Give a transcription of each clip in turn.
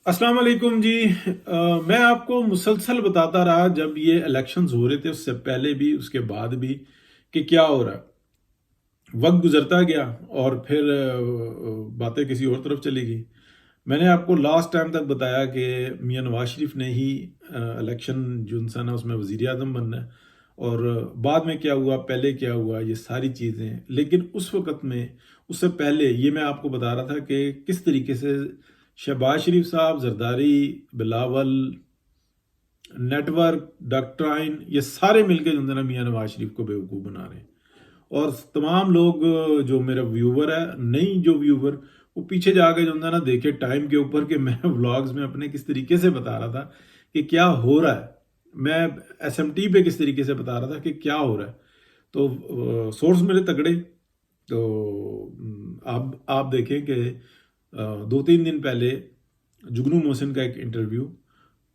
السلام علیکم جی۔ میں آپ کو مسلسل بتاتا رہا جب یہ الیکشنز ہو رہے تھے، اس سے پہلے بھی اس کے بعد بھی، کہ کیا ہو رہا ہے۔ وقت گزرتا گیا اور پھر باتیں کسی اور طرف چلی گئی۔ میں نے آپ کو لاسٹ ٹائم تک بتایا کہ میاں نواز شریف نے ہی الیکشن جو انسان ہے اس میں وزیر اعظم بننا ہے، اور بعد میں کیا ہوا، پہلے کیا ہوا، یہ ساری چیزیں۔ لیکن اس وقت میں، اس سے پہلے یہ میں آپ کو بتا رہا تھا کہ کس طریقے سے شہباز شریف صاحب، Zardari, Bilawal, network, doctrine, یہ سارے مل کے جو ہے نا میاں نواز شریف کو بیوقوف بنا رہے ہیں۔ اور تمام لوگ جو میرا ویور ہے، نہیں جو ویور، وہ پیچھے جا کے جو ہے نا دیکھے ٹائم کے اوپر کہ میں ولاگز میں اپنے کس طریقے سے بتا رہا تھا کہ کیا ہو رہا ہے، میں ایس ایم ٹی پہ کس طریقے سے بتا رہا تھا کہ کیا ہو رہا ہے۔ تو سورس میرے تگڑے، تو آپ دیکھیں کہ 2-3 دن پہلے جگنو محسن کا ایک انٹرویو،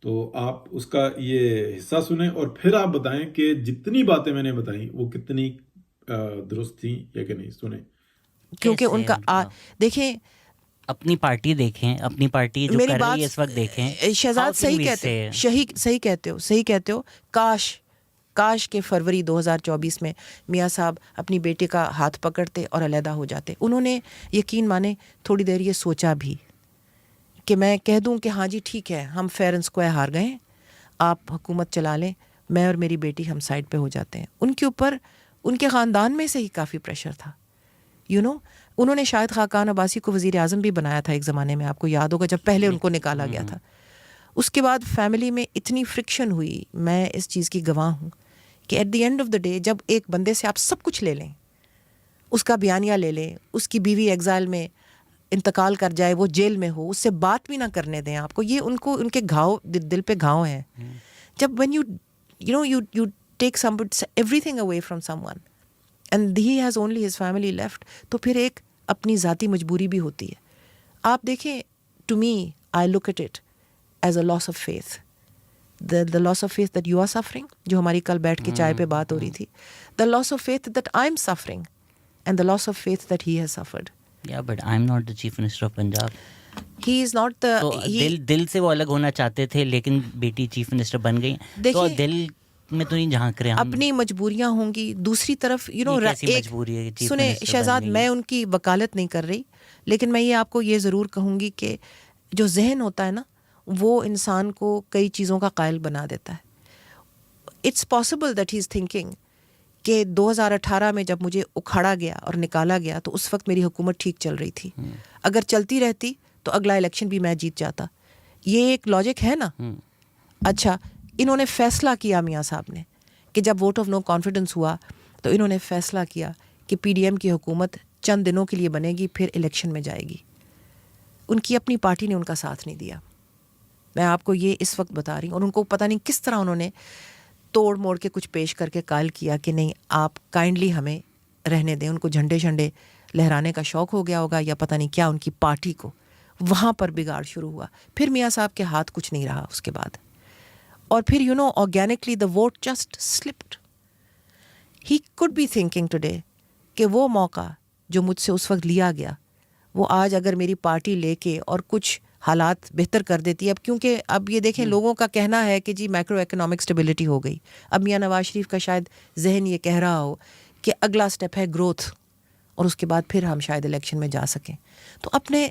تو آپ اس کا یہ حصہ سنیں اور پھر آپ بتائیں کہ جتنی باتیں میں نے بتائیں وہ کتنی درست تھیں یا کہ نہیں۔ سنیں۔ کیونکہ کیسے ان ہے کا مطلب دیکھیں، اپنی پارٹی دیکھیں، اپنی پارٹی جو میری کر رہی ہے اس بات وقت دیکھیں. ہاؤ شہزاد کین صحیح وی کہتے سے ہو، صحیح کہتے ہو. کاش کہ فروری 2024 میں میاں صاحب اپنی بیٹے کا ہاتھ پکڑتے اور علیحدہ ہو جاتے. انہوں نے یقین مانے تھوڑی دیر یہ سوچا بھی کہ میں کہہ دوں کہ ہاں جی ٹھیک ہے، ہم فیئر اینڈ اسکوائر ہار گئے ہیں، آپ حکومت چلا لیں، میں اور میری بیٹی ہم سائڈ پہ ہو جاتے ہیں. ان کے اوپر ان کے خاندان میں سے ہی کافی پریشر تھا. انہوں نے شاہد خاقان عباسی کو وزیر اعظم بھی بنایا تھا ایک زمانے میں، آپ کو یاد ہوگا جب پہلے ان کو نکالا گیا تھا. اس کے بعد فیملی میں اتنی فرکشن ہوئی، میں اس چیز کی گواہ ہوں کہ at the end of the day جب ایک بندے سے آپ سب کچھ لے لیں، اس کا بیانیہ لے لیں، اس کی بیوی ایگزائل میں انتقال کر جائے، وہ جیل میں ہو، اس سے بات بھی نہ کرنے دیں آپ کو، یہ ان کے گھاؤ دل پہ گھاؤ ہیں. جب when you take everything away from someone and he has only his family left، تو پھر ایک اپنی ذاتی مجبوری بھی ہوتی ہے. آپ دیکھیں، to me I look at it as a loss of faith. The loss of faith that you are suffering، جو ہماری کل بیٹھ کے چائے پہ بات ہو رہی تھی، the loss of faith that I'm suffering and the loss of faith that he has suffered. Yeah, but I'm not the chief minister of Punjab. He is not the تو دل سے وہ الگ ہونا چاہتے تھے، لیکن بیٹی چیف منسٹر بن گئی، تو دیکھیں دل میں تو نہیں جھانک رہے ہم. اپنی مجبوریاں ہوں گی. دوسری طرف یہ کیسی مجبوری ہے؟ چیف سنیں منسٹر شہزاد، بن گئی. میں ان کی وکالت نہیں کر رہی، لیکن میں یہ آپ کو یہ ضرور کہوں گی کہ جو ذہن ہوتا ہے نا، وہ انسان کو کئی چیزوں کا قائل بنا دیتا ہے. It's possible that he is thinking کہ 2018 میں جب مجھے اکھاڑا گیا اور نکالا گیا تو اس وقت میری حکومت ٹھیک چل رہی تھی، اگر چلتی رہتی تو اگلا الیکشن بھی میں جیت جاتا. یہ ایک لاجک ہے نا. اچھا، انہوں نے فیصلہ کیا میاں صاحب نے کہ جب ووٹ آف نو کانفیڈنس ہوا تو انہوں نے فیصلہ کیا کہ پی ڈی ایم کی حکومت چند دنوں کے لیے بنے گی، پھر الیکشن میں جائے گی. ان کی اپنی پارٹی نے ان کا ساتھ نہیں دیا. میں آپ کو یہ اس وقت بتا رہی ہوں، اور ان کو پتہ نہیں کس طرح انہوں نے توڑ موڑ کے کچھ پیش کر کے قائل کیا کہ نہیں، آپ کائنڈلی ہمیں رہنے دیں. ان کو جھنڈے شنڈے لہرانے کا شوق ہو گیا ہوگا یا پتہ نہیں کیا، ان کی پارٹی کو وہاں پر بگاڑ شروع ہوا. پھر میاں صاحب کے ہاتھ کچھ نہیں رہا اس کے بعد، اور پھر organically the vote just slipped. He could be thinking today کہ وہ موقع جو مجھ سے اس وقت لیا گیا، وہ آج اگر میری پارٹی لے کے اور کچھ حالات بہتر کر دیتی ہے. اب کیونکہ اب یہ دیکھیں، لوگوں کا کہنا ہے کہ جی میکرو اکنامک اسٹیبلٹی ہو گئی. اب میاں نواز شریف کا شاید ذہن یہ کہہ رہا ہو کہ اگلا سٹیپ ہے گروتھ، اور اس کے بعد پھر ہم شاید الیکشن میں جا سکیں. تو اپنے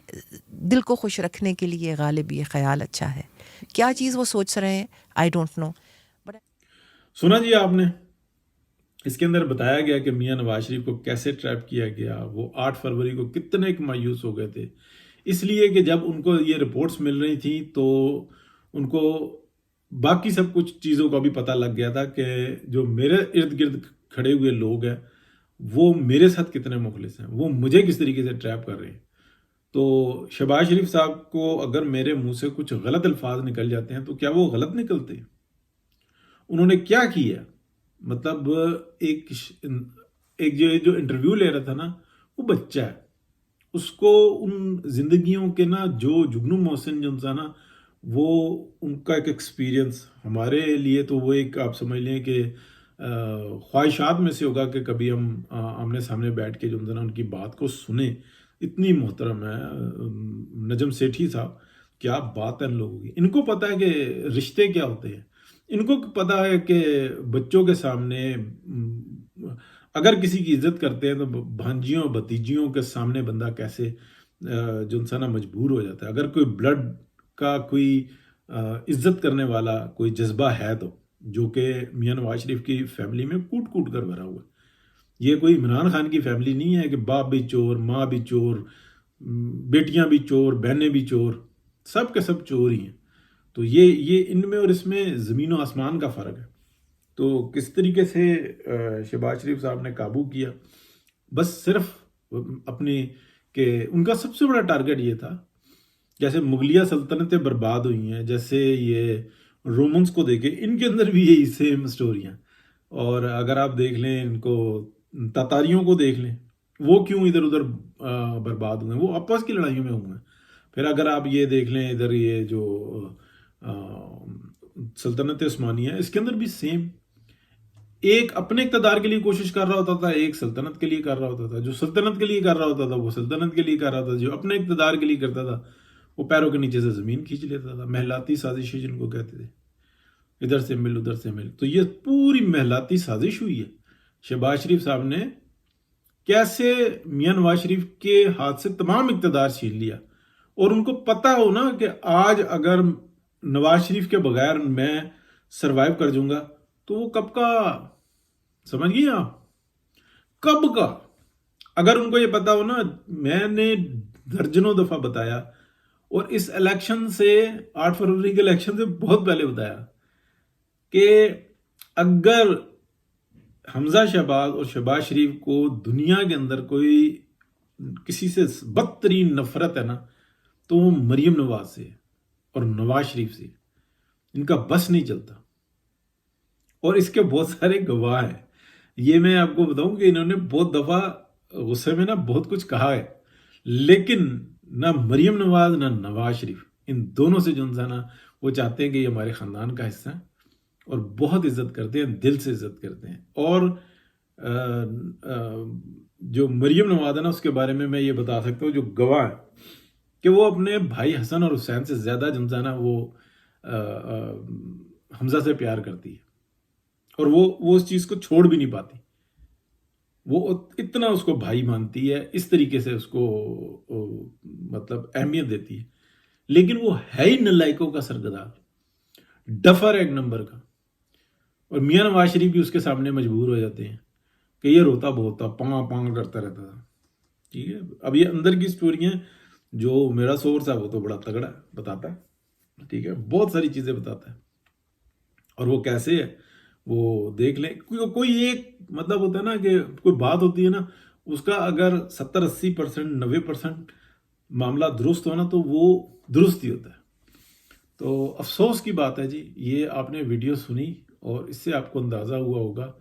دل کو خوش رکھنے کے لیے غالب یہ خیال اچھا ہے. کیا چیز وہ سوچ رہے ہیں آئی ڈونٹ نو. سنا جی آپ نے، اس کے اندر بتایا گیا کہ میاں نواز شریف کو کیسے ٹریپ کیا گیا. وہ 8 فروری کو کتنے مایوس ہو گئے تھے، اس لیے کہ جب ان کو یہ رپورٹس مل رہی تھیں تو ان کو باقی سب کچھ چیزوں کا بھی پتہ لگ گیا تھا کہ جو میرے ارد گرد کھڑے ہوئے لوگ ہیں وہ میرے ساتھ کتنے مخلص ہیں، وہ مجھے کس طریقے سے ٹریپ کر رہے ہیں. تو شہباز شریف صاحب کو اگر میرے منہ سے کچھ غلط الفاظ نکل جاتے ہیں تو کیا وہ غلط نکلتے ہیں؟ انہوں نے کیا کیا؟ مطلب ایک جو انٹرویو لے رہا تھا نا، وہ بچہ ہے، اس کو ان زندگیوں کے نا، جو جگنو محسن جو تھا نا، وہ ان کا ایک ایکسپیرینس ہمارے لیے تو وہ ایک آپ سمجھ لیں کہ خواہشات میں سے ہوگا کہ کبھی ہم آمنے سامنے بیٹھ کے جو نا ان کی بات کو سنیں. اتنی محترم ہے نجم سیٹھی صاحب. کیا بات ہے ان لوگوں کی. ان کو پتا ہے کہ رشتے کیا ہوتے ہیں, ان کو پتا ہے کہ بچوں کے سامنے اگر کسی کی عزت کرتے ہیں تو بھانجیوں بھتیجیوں کے سامنے بندہ کیسے جو انسان مجبور ہو جاتا ہے. اگر کوئی بلڈ کا کوئی عزت کرنے والا کوئی جذبہ ہے تو, جو کہ میاں نواز شریف کی فیملی میں کوٹ کوٹ کر بھرا ہوا ہے. یہ کوئی عمران خان کی فیملی نہیں ہے کہ باپ بھی چور, ماں بھی چور, بیٹیاں بھی چور, بہنیں بھی چور, سب کے سب چور ہی ہیں. تو یہ ان میں اور اس میں زمین و آسمان کا فرق ہے. تو کس طریقے سے شہباز شریف صاحب نے قابو کیا, بس صرف اپنی کہ ان کا سب سے بڑا ٹارگٹ یہ تھا, جیسے مغلیہ سلطنتیں برباد ہوئی ہیں, جیسے یہ رومنس کو دیکھیں, ان کے اندر بھی یہی سیم سٹوریاں. اور اگر آپ دیکھ لیں ان کو, تاتاریوں کو دیکھ لیں, وہ کیوں ادھر ادھر برباد ہوئے ہیں, وہ آپس کی لڑائیوں میں ہوئے ہیں. پھر اگر آپ یہ دیکھ لیں ادھر یہ جو سلطنت عثمانیہ ہے, اس کے اندر بھی سیم, ایک اپنے اقتدار کے لیے کوشش کر رہا ہوتا تھا, ایک سلطنت کے لیے کر رہا ہوتا تھا. جو سلطنت کے لیے کر رہا ہوتا تھا وہ سلطنت کے لیے کر رہا تھا, جو اپنے اقتدار کے لیے کرتا تھا وہ پیروں کے نیچے سے زمین کھینچ لیتا تھا. محلاتی سازشیں جن کو کہتے تھے, ادھر سے مل ادھر سے مل. تو یہ پوری محلاتی سازش ہوئی ہے. شہباز شریف صاحب نے کیسے میاں نواز شریف کے ہاتھ سے تمام اقتدار چھین لیا, اور ان کو پتا ہو نا کہ آج اگر نواز شریف کے بغیر میں سروائیو کر جاؤں گا تو وہ کب کا, سمجھ گئے آپ, کب کا. اگر ان کو یہ پتا ہو نا, میں نے درجنوں دفعہ بتایا, اور اس الیکشن سے 8 فروری کے الیکشن سے بہت پہلے بتایا کہ اگر حمزہ شہباز اور شہباز شریف کو دنیا کے اندر کوئی کسی سے بدترین نفرت ہے نا, تو وہ مریم نواز سے اور نواز شریف سے. ان کا بس نہیں چلتا, اور اس کے بہت سارے گواہ ہیں. یہ میں آپ کو بتاؤں کہ انہوں نے بہت دفعہ غصے میں نا بہت کچھ کہا ہے, لیکن نہ مریم نواز نہ نواز شریف, ان دونوں سے جو انسان وہ چاہتے ہیں کہ یہ ہمارے خاندان کا حصہ ہے, اور بہت عزت کرتے ہیں, دل سے عزت کرتے ہیں. اور جو مریم نواز ہے نا, اس کے بارے میں یہ بتا سکتا ہوں, جو گواہ ہے کہ وہ اپنے بھائی حسن اور حسین سے زیادہ جو انسان وہ حمزہ سے پیار کرتی ہے, اور وہ اس چیز کو چھوڑ بھی نہیں پاتی. وہ اتنا اس کو بھائی مانتی ہے, اس طریقے سے اس کو مطلب اہمیت دیتی ہے. لیکن وہ ہے ہی نلائکوں کا سرگردار, ڈفر ایک نمبر کا. اور میاں نواز شریف بھی اس کے سامنے مجبور ہو جاتے ہیں کہ یہ روتا بہت تھا, پانگ پانگ کرتا رہتا تھا. ٹھیک ہے, اب یہ اندر کی سٹوریاں, جو میرا سورس ہے وہ تو بڑا تگڑا بتاتا ہے. ٹھیک ہے, بہت ساری چیزیں بتاتا ہے, اور وہ کیسے ہے وہ دیکھ لیں. کوئی ایک مطلب ہوتا ہے نا کہ کوئی بات ہوتی ہے نا, اس کا اگر 70-80% 90% معاملہ درست ہونا تو وہ درست ہی ہوتا ہے. تو افسوس کی بات ہے جی, یہ آپ نے ویڈیو سنی اور اس سے آپ کو اندازہ ہوا ہوگا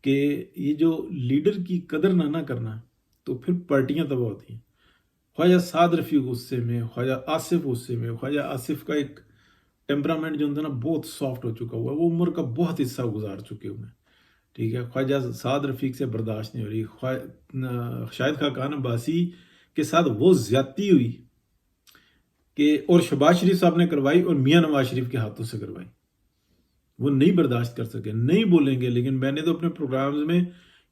کہ یہ جو لیڈر کی قدر نہ کرنا, تو پھر پارٹیاں تباہ ہوتی ہیں. خواجہ سعد رفیق غصے میں, خواجہ آصف غصے میں. خواجہ آصف کا ایک ٹیمپرامنٹ جو ہوتا ہے نا بہت سافٹ ہو چکا ہوا ہے, وہ عمر کا بہت حصہ گزار چکے ہوئے ہیں. ٹھیک ہے, خواجہ سعد رفیق سے برداشت نہیں ہو رہی. شاہد خاقان عباسی کے ساتھ وہ زیادتی ہوئی کہ, اور شہباز شریف صاحب نے کروائی اور میاں نواز شریف کے ہاتھوں سے کروائی. وہ نہیں برداشت کر سکے, نہیں بولیں گے. لیکن میں نے تو اپنے پروگرامز میں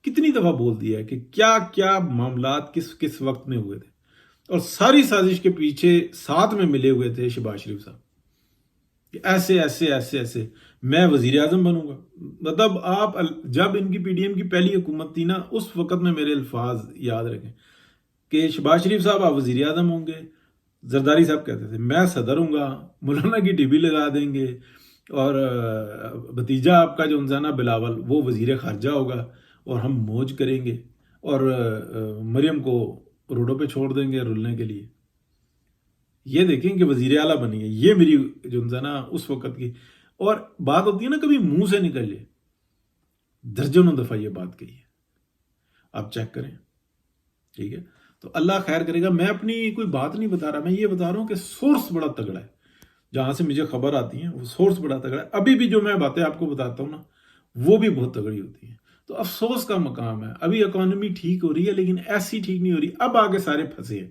کتنی دفعہ بول دیا ہے کہ کیا کیا معاملات کس وقت میں ہوئے تھے, اور ساری سازش کے پیچھے ساتھ میں ملے ہوئے تھے شہباز شریف صاحب کہ ایسے ایسے ایسے ایسے میں وزیر اعظم بنوں گا. مطلب آپ جب ان کی پی ڈی ایم کی پہلی حکومت تھی نا, اس وقت میں میرے الفاظ یاد رکھیں کہ شہباز شریف صاحب آپ وزیر اعظم ہوں گے, زرداری صاحب کہتے تھے میں صدر ہوں گا, مولانا کی ٹی وی لگا دیں گے, اور بھتیجا آپ کا جو انسان بلاول وہ وزیر خارجہ ہوگا, اور ہم موج کریں گے, اور مریم کو روڈوں پہ چھوڑ دیں گے رلنے کے لیے. یہ دیکھیں کہ وزیر اعلیٰ بنی ہے. یہ میری جو انسان اس وقت کی اور بات ہوتی ہے نا, کبھی منہ سے نکل جائے, درجنوں دفعہ یہ بات کہی ہے, آپ چیک کریں. ٹھیک ہے, تو اللہ خیر کرے گا. میں اپنی کوئی بات نہیں بتا رہا, میں یہ بتا رہا ہوں کہ سورس بڑا تگڑا ہے, جہاں سے مجھے خبر آتی ہیں وہ سورس بڑا تگڑا ہے. ابھی بھی جو میں باتیں آپ کو بتاتا ہوں نا, وہ بھی بہت تگڑی ہوتی ہیں. تو افسوس کا مقام ہے, ابھی اکانومی ٹھیک ہو رہی ہے لیکن ایسی ٹھیک نہیں ہو رہی. اب آگے سارے پھنسے ہیں.